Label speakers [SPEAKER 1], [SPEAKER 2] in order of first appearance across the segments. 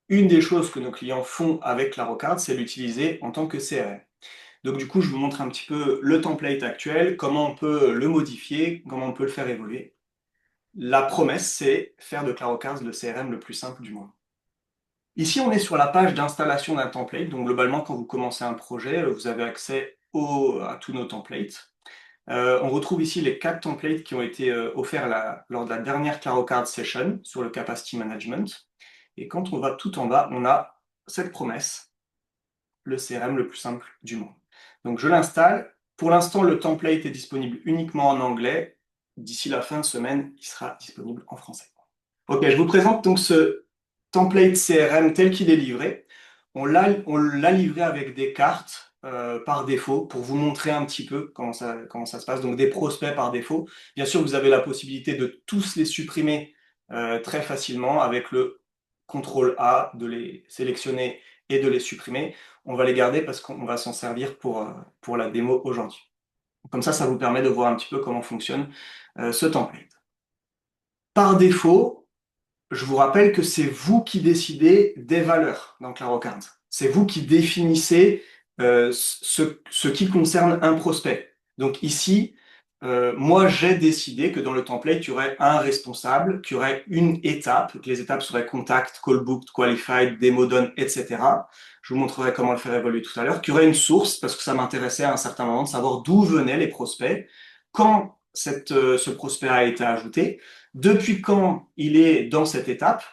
[SPEAKER 1] une des choses que nos clients font avec Clarocard, c'est l'utiliser en tant que CRM. Donc du coup, je vous montre un petit peu le template actuel, comment on peut le modifier, comment on peut le faire évoluer. La promesse, c'est faire de Clarocard le CRM le plus simple du monde. Ici, on est sur la page d'installation d'un template. Donc globalement, quand vous commencez un projet, vous avez accès à tous nos templates. On retrouve ici les 4 templates qui ont été offerts lors de la dernière Clarocard Session sur le Capacity Management. Et quand on va tout en bas, on a cette promesse, le CRM le plus simple du monde. Donc je l'installe. Pour l'instant, le template est disponible uniquement en anglais. D'ici la fin de semaine, il sera disponible en français. Ok, je vous présente donc ce template CRM tel qu'il est livré. On l'a livré avec des cartes par défaut pour vous montrer un petit peu comment ça se passe. Donc des prospects par défaut. Bien sûr, vous avez la possibilité de tous les supprimer très facilement avec le CTRL A, de les sélectionner et de les supprimer. On va les garder parce qu'on va s'en servir pour la démo aujourd'hui. Comme ça vous permet de voir un petit peu comment fonctionne ce template. Par défaut, je vous rappelle que c'est vous qui décidez des valeurs dans Clarocard. C'est vous qui définissez ce qui concerne un prospect. Donc ici, moi j'ai décidé que dans le template, il y aurait un responsable, qu'il y aurait une étape, que les étapes seraient contact, call booked, qualified, démo done, etc. Je vous montrerai comment le faire évoluer tout à l'heure. Qu'il y aurait une source, parce que ça m'intéressait à un certain moment de savoir d'où venaient les prospects, quand ce prospect a été ajouté, depuis quand il est dans cette étape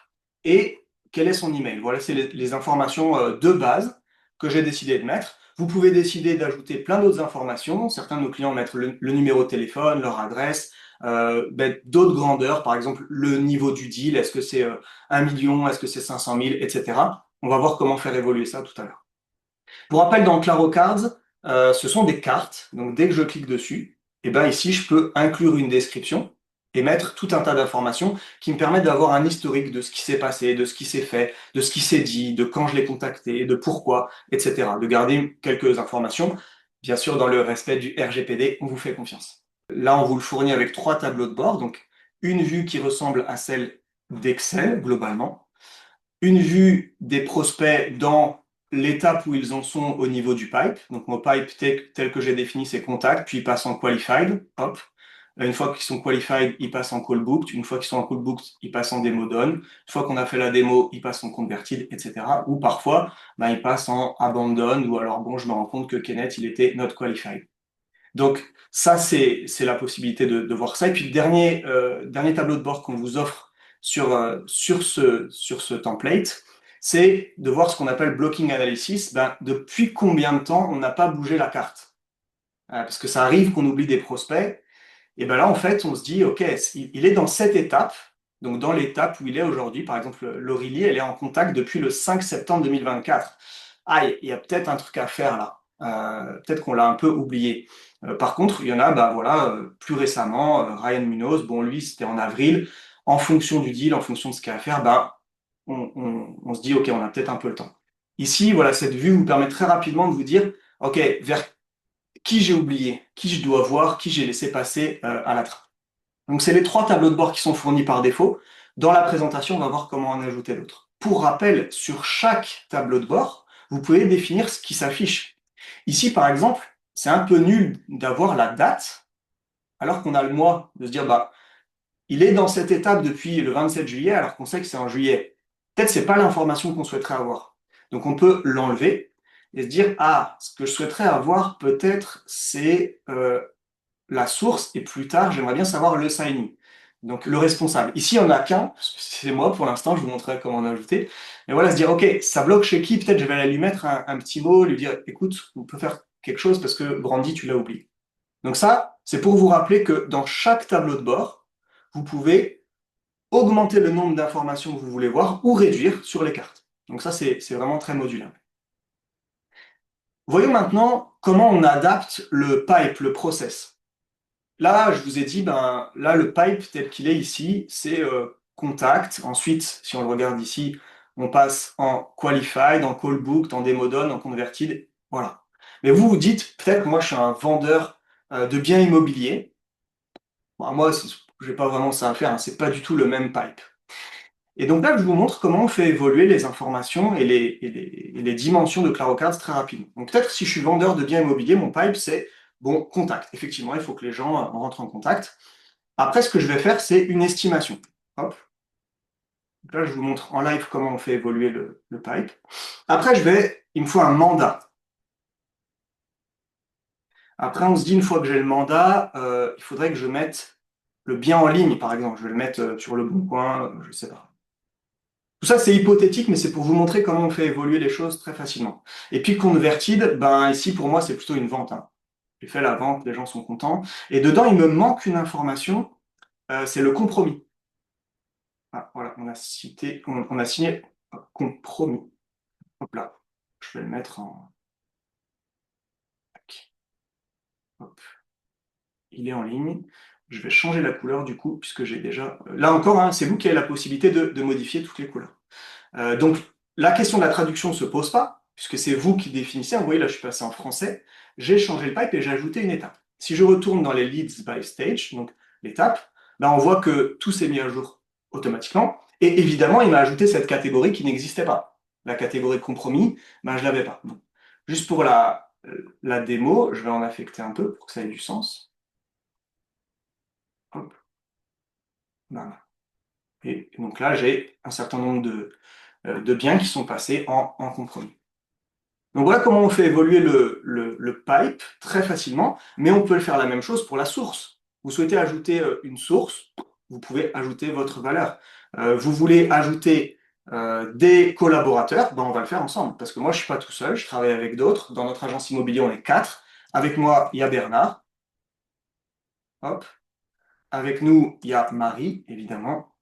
[SPEAKER 1] et quel est son email. Voilà, c'est les informations de base que j'ai décidé de mettre. Vous pouvez décider d'ajouter plein d'autres informations. Certains de nos clients mettent le numéro de téléphone, leur adresse, d'autres grandeurs, par exemple le niveau du deal, est-ce que c'est 1 million, est-ce que c'est 500 000, etc. On va voir comment faire évoluer ça tout à l'heure. Pour rappel, dans Clarocards, ce sont des cartes. Donc dès que je clique dessus, et ben ici, je peux inclure une description et mettre tout un tas d'informations qui me permettent d'avoir un historique de ce qui s'est passé, de ce qui s'est fait, de ce qui s'est dit, de quand je l'ai contacté, de pourquoi, etc. De garder quelques informations. Bien sûr, dans le respect du RGPD, on vous fait confiance. Là, on vous le fournit avec 3 tableaux de bord. Donc, une vue qui ressemble à celle d'Excel, globalement, une vue des prospects dans l'étape où ils en sont au niveau du pipe. Donc mon pipe tel que j'ai défini, c'est contact, puis ils passent en qualified. Hop. Une fois qu'ils sont qualified, ils passent en call booked. Une fois qu'ils sont en call booked, ils passent en démo done. Une fois qu'on a fait la démo, ils passent en converted, etc. Ou parfois, ils passent en abandon, ou alors bon, je me rends compte que Kenneth, il était not qualified. Donc ça, c'est la possibilité de voir ça. Et puis le dernier tableau de bord qu'on vous offre sur ce template, c'est de voir ce qu'on appelle blocking analysis. Depuis combien de temps on n'a pas bougé la carte? Parce que ça arrive qu'on oublie des prospects. Et ben là, en fait, on se dit, OK, il est dans cette étape. Donc dans l'étape où il est aujourd'hui, par exemple, Laurélie, elle est en contact depuis le 5 septembre 2024. Ah, il y a peut-être un truc à faire là. Peut-être qu'on l'a un peu oublié. Par contre, il y en a, voilà, plus récemment, Ryan Munoz, bon, lui, c'était en avril. En fonction du deal, en fonction de ce qu'il y a à faire, on se dit, OK, on a peut-être un peu le temps. Ici, voilà, cette vue vous permet très rapidement de vous dire, OK, vers qui j'ai oublié, qui je dois voir, qui j'ai laissé passer à la trappe. Donc, c'est les 3 tableaux de bord qui sont fournis par défaut. Dans la présentation, on va voir comment en ajouter d'autres. Pour rappel, sur chaque tableau de bord, vous pouvez définir ce qui s'affiche. Ici, par exemple, c'est un peu nul d'avoir la date, alors qu'on a le mois, de se dire, il est dans cette étape depuis le 27 juillet, alors qu'on sait que c'est en juillet. Peut-être c'est pas l'information qu'on souhaiterait avoir. Donc on peut l'enlever et se dire, ah, ce que je souhaiterais avoir, peut-être, c'est la source, et plus tard, j'aimerais bien savoir le signing. Donc le responsable. Ici, on n'a qu'un, c'est moi pour l'instant, je vous montrerai comment en ajouter. Mais voilà, se dire, ok, ça bloque chez qui? Peut-être je vais aller lui mettre un petit mot, lui dire, écoute, on peut faire quelque chose parce que Brandy, tu l'as oublié. Donc ça, c'est pour vous rappeler que dans chaque tableau de bord, vous pouvez augmenter le nombre d'informations que vous voulez voir ou réduire sur les cartes. Donc ça, c'est vraiment très modulaire. Voyons maintenant comment on adapte le pipe, le process. Là, je vous ai dit, là, le pipe tel qu'il est ici, c'est contact. Ensuite, si on le regarde ici, on passe en qualified, en call booked, en demo done, en converted. Voilà. Mais vous vous dites, peut-être, moi, je suis un vendeur de biens immobiliers. Moi, j'ai pas vraiment ça à faire, hein, c'est pas du tout le même pipe. Et donc là, je vous montre comment on fait évoluer les informations et les dimensions de ClaroCards très rapidement. Donc peut-être si je suis vendeur de biens immobiliers, mon pipe, c'est, bon, contact. Effectivement, il faut que les gens rentrent en contact. Après, ce que je vais faire, c'est une estimation. Hop. Donc là, je vous montre en live comment on fait évoluer le pipe. Après, il me faut un mandat. Après, on se dit, une fois que j'ai le mandat, il faudrait que je mette le bien en ligne, par exemple. Je vais le mettre sur le bon coin, je ne sais pas. Tout ça, c'est hypothétique, mais c'est pour vous montrer comment on fait évoluer les choses très facilement. Et puis, Converted, ben, ici, pour moi, c'est plutôt une vente, hein. J'ai fait la vente, les gens sont contents. Et dedans, il me manque une information, c'est le compromis. Ah, voilà, on a signé un compromis. Hop là, je vais le mettre en... tac, hop. Il est en ligne. Je vais changer la couleur du coup, puisque j'ai déjà... Là encore, hein, c'est vous qui avez la possibilité de modifier toutes les couleurs. Donc, la question de la traduction ne se pose pas, puisque c'est vous qui définissez. Vous voyez, là, je suis passé en français. J'ai changé le pipe et j'ai ajouté une étape. Si je retourne dans les leads by stage, donc l'étape, ben, on voit que tout s'est mis à jour automatiquement. Et évidemment, il m'a ajouté cette catégorie qui n'existait pas. La catégorie de compromis, ben, je ne l'avais pas. Bon. Juste pour la démo, je vais en affecter un peu pour que ça ait du sens. Hop, voilà. Et donc là, j'ai un certain nombre de biens qui sont passés en compromis. Donc voilà comment on fait évoluer le pipe très facilement, mais on peut le faire la même chose pour la source. Vous souhaitez ajouter une source, vous pouvez ajouter votre valeur. Vous voulez ajouter des collaborateurs, ben on va le faire ensemble, parce que moi je ne suis pas tout seul, je travaille avec d'autres. Dans notre agence immobilier, on est quatre. Avec moi, il y a Bernard. Hop. Avec nous, il y a Marie, évidemment.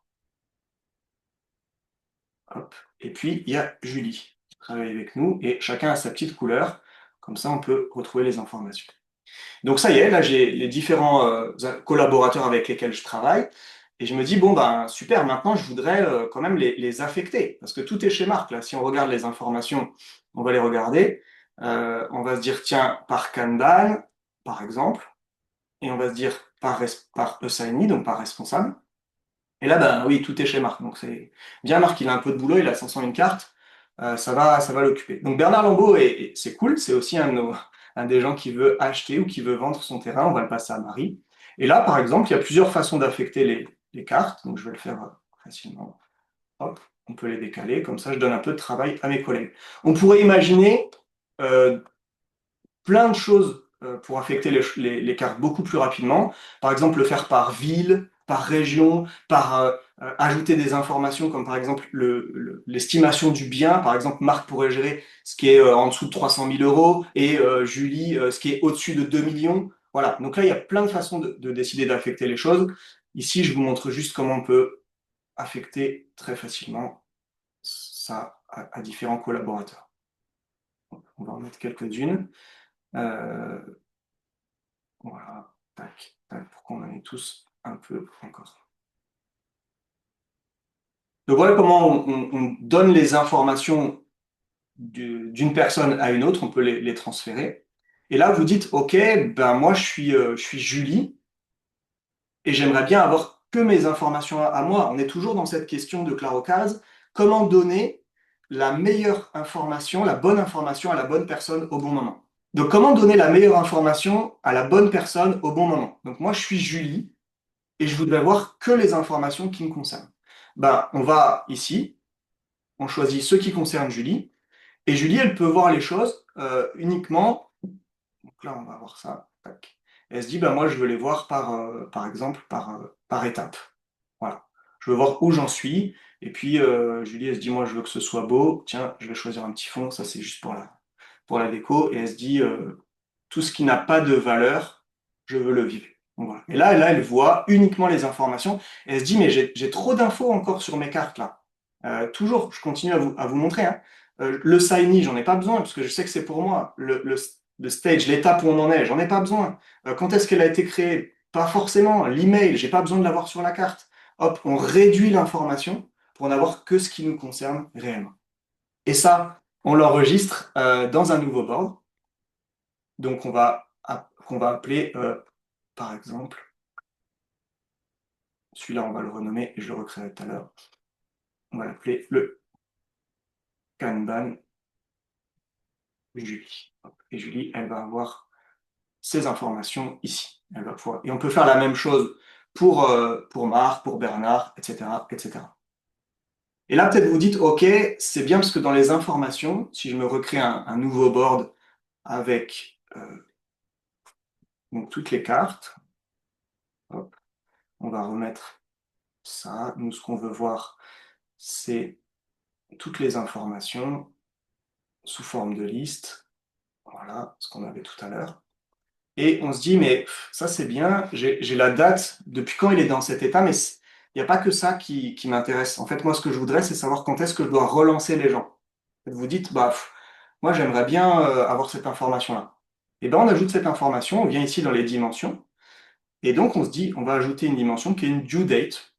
[SPEAKER 1] Hop. Et puis, il y a Julie qui travaille avec nous, et chacun a sa petite couleur. Comme ça, on peut retrouver les informations. Donc ça y est, là j'ai les différents collaborateurs avec lesquels je travaille, et je me dis, bon ben super, maintenant je voudrais quand même les affecter, parce que tout est chez Marc, là. Si on regarde les informations, on va les regarder. On va se dire, tiens, par Kanban, par exemple, et on va se dire par Assigny, donc par responsable. Et là, ben oui, tout est chez Marc. Donc c'est bien, Marc, il a un peu de boulot, il a 501 cartes, ça va l'occuper. Donc Bernard Lambeau, c'est cool, c'est aussi un des gens qui veut acheter ou qui veut vendre son terrain, on va le passer à Marie. Et là, par exemple, il y a plusieurs façons d'affecter les cartes, donc je vais le faire facilement. Hop, on peut les décaler, comme ça je donne un peu de travail à mes collègues. On pourrait imaginer euh, plein de choses pour affecter les cartes beaucoup plus rapidement. Par exemple, le faire par ville, par région, par ajouter des informations comme par exemple l'estimation du bien. Par exemple, Marc pourrait gérer ce qui est en dessous de 300 000 euros et Julie ce qui est au-dessus de 2 millions. Voilà, donc là, il y a plein de façons de décider d'affecter les choses. Ici, je vous montre juste comment on peut affecter très facilement ça à différents collaborateurs. On va en mettre quelques-unes. Euh, Voilà, tac, tac, pour qu'on en ait tous un peu encore. Donc voilà comment on donne les informations d'une personne à une autre, on peut les transférer. Et là, vous dites, OK, ben moi je suis Julie et j'aimerais bien avoir que mes informations à moi. On est toujours dans cette question de Clarocase. Comment donner la meilleure information, la bonne information à la bonne personne au bon moment? Donc comment donner la meilleure information à la bonne personne au bon moment? Donc moi je suis Julie. Et je voudrais voir que les informations qui me concernent. Ben, on va ici, on choisit ce qui concerne Julie, et Julie, elle peut voir les choses uniquement, donc là on va voir ça, tac. Et elle se dit, ben, moi je veux les voir par exemple, par étape. Voilà. Je veux voir où j'en suis, et puis Julie, elle se dit, moi je veux que ce soit beau, tiens, je vais choisir un petit fond, ça c'est juste pour la déco, et elle se dit, tout ce qui n'a pas de valeur, je veux le vivre. Donc, voilà. Et là, elle voit uniquement les informations, et elle se dit, mais j'ai trop d'infos encore sur mes cartes là. Toujours, je continue à vous montrer, hein. Le Shiny, j'en ai pas besoin, parce que je sais que c'est pour moi. Le stage, l'étape où on en est, j'en ai pas besoin. Quand est-ce qu'elle a été créée? Pas forcément. L'email, j'ai pas besoin de l'avoir sur la carte. Hop, on réduit l'information pour n'avoir que ce qui nous concerne réellement. Et ça, on l'enregistre dans un nouveau board. Donc qu'on va appeler, par exemple, celui-là, on va le renommer et je le recréerai tout à l'heure. On va l'appeler le Kanban Julie. Et Julie, elle va avoir ces informations ici. Elle va pouvoir... Et on peut faire la même chose pour Marc, pour Bernard, etc., etc. Et là, peut-être vous dites, OK, c'est bien parce que dans les informations, si je me recrée un nouveau board avec donc toutes les cartes, hop, on va remettre ça. Nous, ce qu'on veut voir, c'est toutes les informations sous forme de liste. Voilà, ce qu'on avait tout à l'heure. Et on se dit, mais ça c'est bien, j'ai la date, depuis quand il est dans cet état, mais il n'y a pas que ça qui m'intéresse. En fait, moi, ce que je voudrais, c'est savoir quand est-ce que je dois relancer les gens. Vous dites, bah, moi, j'aimerais bien avoir cette information-là. Et ben, on ajoute cette information, on vient ici dans les dimensions, et donc on se dit, on va ajouter une dimension qui est une due date.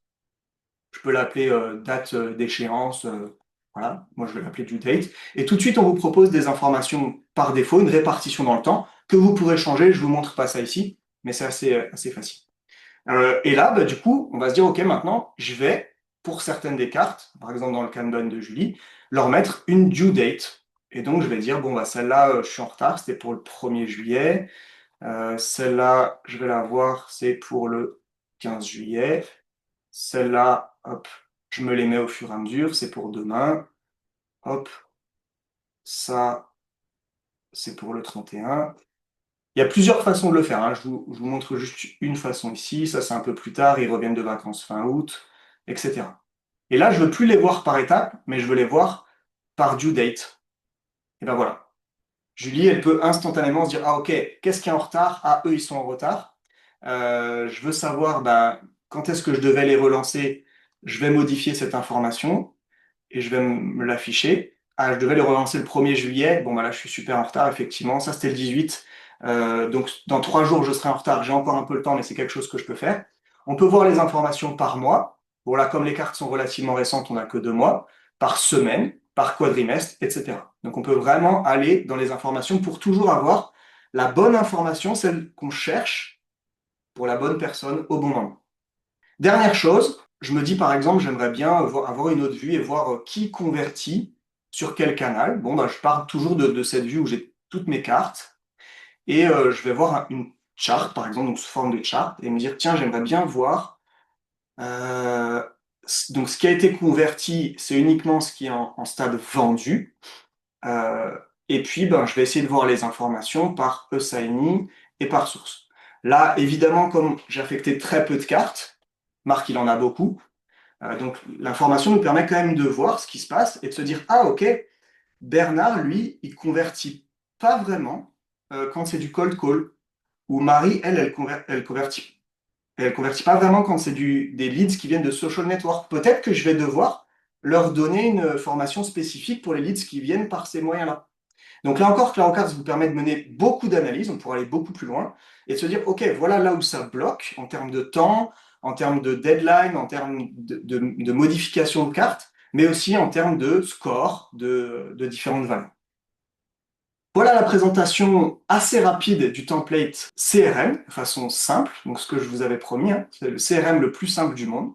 [SPEAKER 1] Je peux l'appeler date d'échéance, voilà, moi je vais l'appeler due date. Et tout de suite, on vous propose des informations par défaut, une répartition dans le temps, que vous pourrez changer. Je vous montre pas ça ici, mais c'est assez facile. Et là, bah, du coup, on va se dire, OK, maintenant, je vais, pour certaines des cartes, par exemple dans le Kanban de Julie, leur mettre une due date. Et donc, je vais dire, bon, bah, celle-là, je suis en retard, c'était pour le 1er juillet. Celle-là, je vais la voir, c'est pour le 15 juillet. Celle-là, hop, je me les mets au fur et à mesure, c'est pour demain. Hop, ça, c'est pour le 31. Il y a plusieurs façons de le faire, hein. Je vous montre juste une façon ici. Ça, c'est un peu plus tard. Ils reviennent de vacances fin août, etc. Et là, je ne veux plus les voir par étape, mais je veux les voir par due date. Et ben voilà. Julie, elle peut instantanément se dire, ah ok, qu'est-ce qui est en retard? Ah, eux, ils sont en retard. Je veux savoir ben, quand est-ce que je devais les relancer. Je vais modifier cette information et je vais me l'afficher. Ah, je devais les relancer le 1er juillet. Bon, bah là, je suis super en retard, effectivement. Ça, c'était le 18. Donc, dans 3 jours, je serai en retard. J'ai encore un peu le temps, mais c'est quelque chose que je peux faire. On peut voir les informations par mois. Bon, là, comme les cartes sont relativement récentes, on n'a que 2 mois. Par semaine, par quadrimestre, etc. Donc, on peut vraiment aller dans les informations pour toujours avoir la bonne information, celle qu'on cherche pour la bonne personne au bon moment. Dernière chose, je me dis par exemple, j'aimerais bien avoir une autre vue et voir qui convertit sur quel canal. Bon, bah, je pars toujours de cette vue où j'ai toutes mes cartes et je vais voir une charte, par exemple, donc sous forme de charte, et me dire, tiens, j'aimerais bien voir. euh, donc, ce qui a été converti, c'est uniquement ce qui est en stade vendu. Euh, et puis, ben, je vais essayer de voir les informations par e-signing et par source. Là, évidemment, comme j'ai affecté très peu de cartes, Marc, il en a beaucoup. Donc l'information nous permet quand même de voir ce qui se passe et de se dire, ah ok, Bernard, lui, il convertit pas vraiment quand c'est du cold call. Ou Marie, elle convertit pas vraiment quand c'est des leads qui viennent de social network. Peut-être que je vais devoir leur donner une formation spécifique pour les leads qui viennent par ces moyens-là. Donc là encore, Cloudcards vous permet de mener beaucoup d'analyses, on pourra aller beaucoup plus loin, et de se dire, OK, voilà là où ça bloque en termes de temps, en termes de deadline, en termes de modification de cartes, mais aussi en termes de score de différentes valeurs. Voilà la présentation assez rapide du template CRM, de façon simple, donc ce que je vous avais promis, hein, c'est le CRM le plus simple du monde.